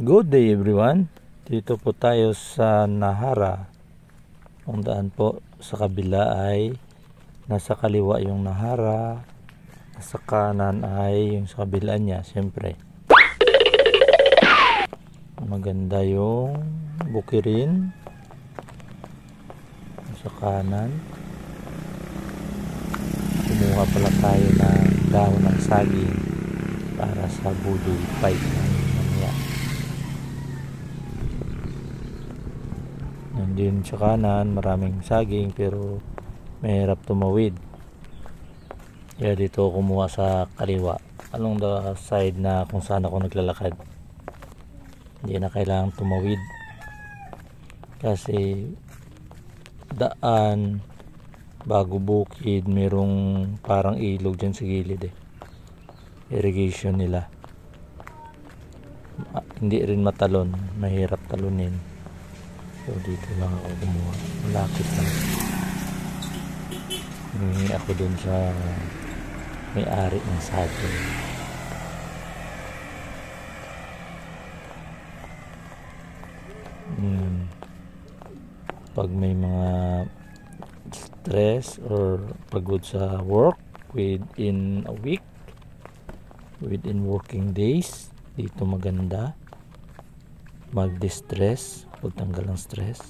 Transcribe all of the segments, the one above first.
Good day everyone. Dito po tayo sa Nahara. Kung daan po sa kabila ay nasa kaliwa yung Nahara, nasa kanan ay yung sa kabila niya, siyempre. Maganda yung bukirin sa kanan. Kumuha pala tayo ng dahon ng saging para sa budol pipe ng mamaya. Nandun sa kanan maraming saging pero mahirap tumawid, kaya dito kumuha sa kaliwa along the side na kung saan ako naglalakad. Hindi na kailangang tumawid kasi daan bago bukid, merong parang ilog dyan sa gilid irrigation nila. Hindi rin matalon, mahirap talunin, so dito lang ako kumuha, malapit lang. Humingi ako dun sa may-ari ng saging. Pag may mga stress or pagod sa work within a week, within working days, dito maganda mag-distress, pagtanggal ng stress.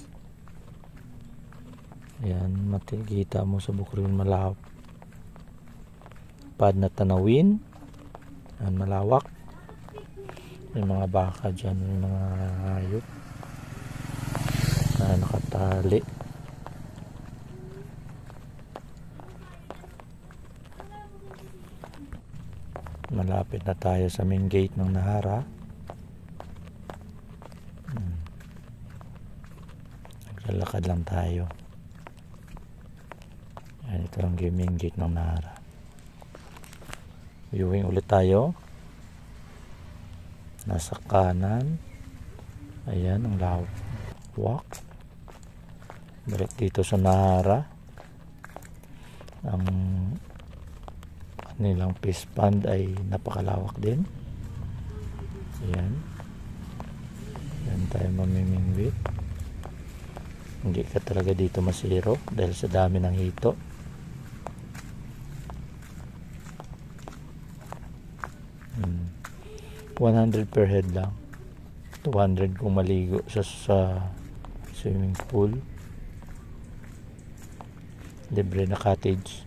Ayan, makikita mo sa bukirin malawak, pad na tanawin. Ayan, malawak, may mga baka dyan, may mga hayop na nakatali. Malapit na tayo sa main gate ng Nahara. Naglalakad lang tayo. Ayan, ito lang yung main gate ng Nahara. Viewing ulit tayo. Nasa kanan. Ayan ang lawak. Balik dito sa Nahara. Ang nilang fish pond ay napakalawak din. Ayan. Ayan tayo mamimingwit. Hindi ka talaga dito masiro dahil sa dami ng hito. 100 per head lang. 200 kung maligo sa swimming pool. Libre na cottage.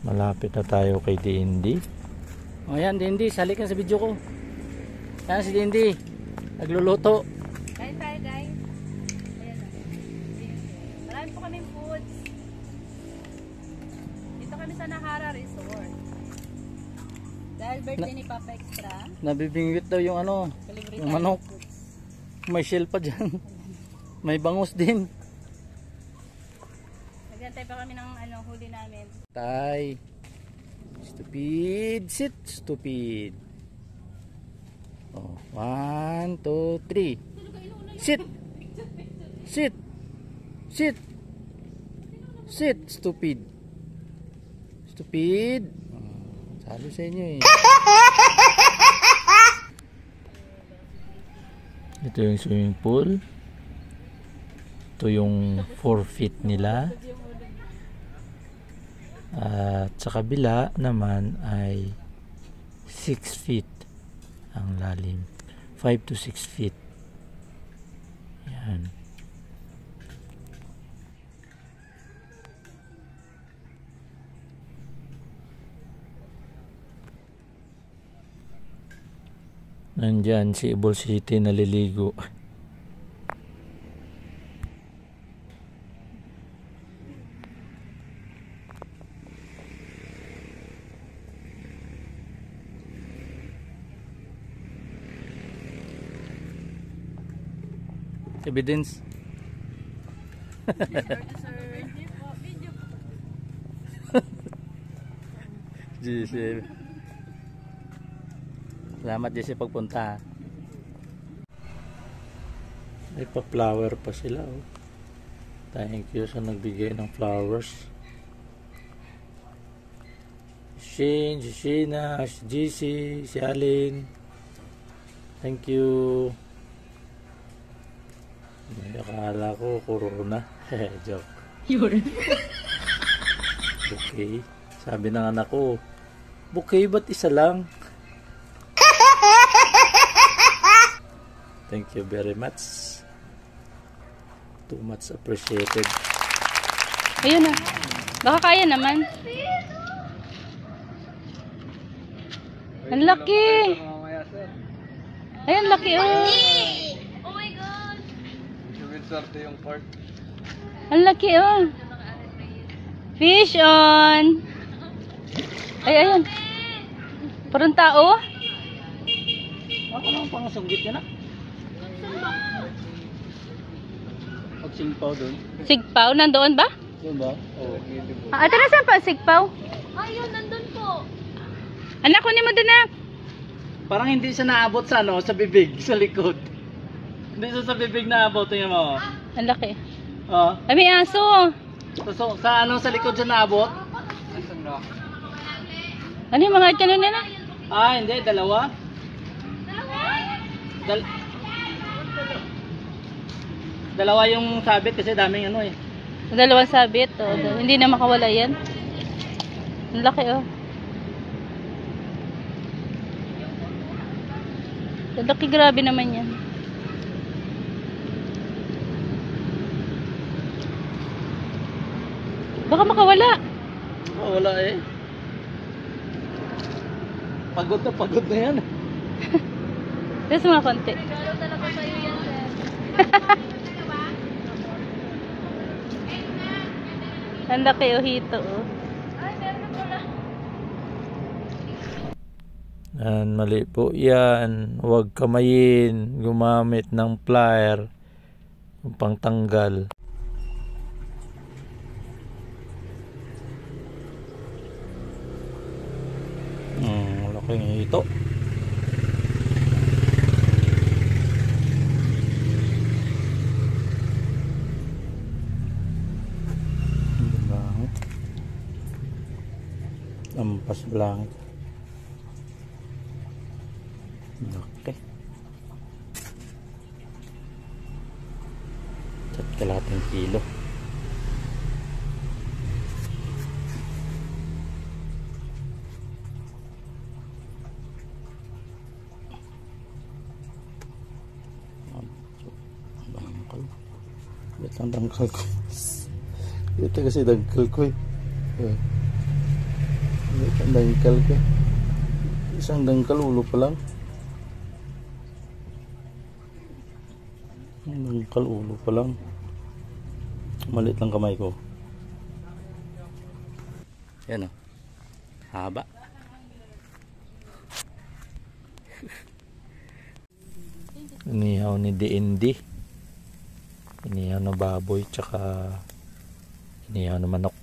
Malapit na tayo kay D&D. O yan, D&D, sali ka sa video ko. Yan si D&D, nagluluto. Kain tayo guys. Ayan na. Marami po kaming foods. Dito kami sa Nahara Resort. Dahil birthday ni Papa Extra. Nabibingwit daw yung ano, yung manok. May shell pa dyan. May bangus din. Naghantay pa kami ng huli namin. Tay. Stupid. Sit. Stupid. Oh, 1, 2, 3. Sit. Sit. Sit. Sit. Stupid. Stupid. Sabi sa inyo eh. Ito yung swimming pool. Ito yung 4 feet nila. At sa kabila naman ay 6 feet ang lalim. 5 to 6 feet. Yan. Nandyan si Ibol City naliligo. Evidence. JC. Salamat JC pagpunta. May pa-flower pa sila. Thank you sa nagbigay ng flowers. Shane, si Sheena, si GC, si Alin. Thank you. May akala ko corona. Joke. Yun. Okay. Sabi ng anak ko, bouquet ba't isa lang? Thank you very much. Too much appreciated. Ayun na. Baka kaya naman. Ang laki. Ayun, laki oh. Oh my God. yung part. Ang laki oh. Fish on. Ay, ayun. Parang tao. Ako lang pang sunggit yan ah. Pagsimpaw doon. Sigpaw, nandoon ba? Doon ba? Oo. Ate, nasaan pa ang sigpaw? Ayun, nandun po. Anak, kunin mo doon na. Parang hindi siya naabot sa ano, sa bibig, sa likod. Hindi siya sa bibig naabot, tingnan mo. Ang laki. Oh. Ay, may aso. Sa ano, sa likod siya naabot? Ano yung mga ito na? Ah, hindi, dalawa. Dalawa yung sabit kasi daming ano eh. Dalawang sabit. Oh. Hindi na makawala yan. Ang laki oh. Ang laki, grabe naman yan. Baka makawala. Oh, wala eh. Pagod na yan. Tapos mga konti. Ang laki oh, hito oh. Yan, mali po yan. Huwag kamayin. Gumamit ng plier. Yung pangtanggal. Laking ito. Langit. Lampas langit. Laki. At kalating kilo. Ba't ang dangkal ko? Ito kasi dangkal ko eh. Ba't ang dangkal ko? Isang dangkal, ulo pa lang. Ang dangkal, ulo pa lang. Malit lang kamay ko. Yan o. Haba. Inihaw ni DND. Inihaw na baboy tsaka inihaw na manok.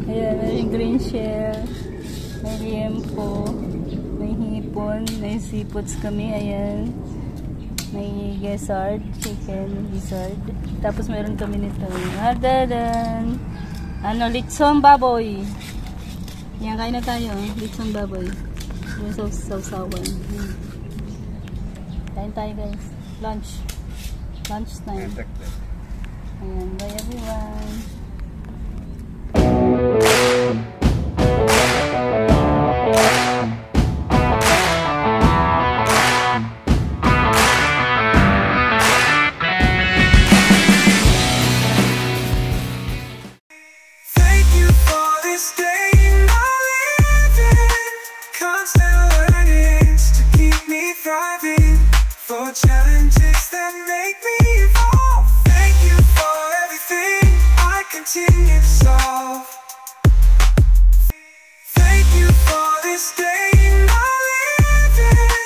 Ayan, may green shell, may liempo, may hipon, may seafoods kami, ayan. May gizzard, chicken gizzard. Tapos meron kami nito. Hadadan. Ano, litsong baboy. Yan, kain na tayo. Litsong baboy. Yung sausawan. Kain tayo guys. Lunch. Lunch time. Ayan, bye everyone. Thank you for this day I live in. Constant learnings to keep me thriving. For challenges that make me evolve. Thank you for everything I continue to solve. Thank you for this day I live in.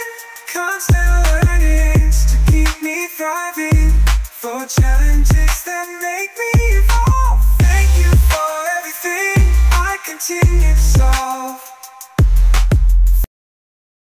Constant learnings to keep me thriving. For challenges that make me evolve. Thank you for everything I continue to solve.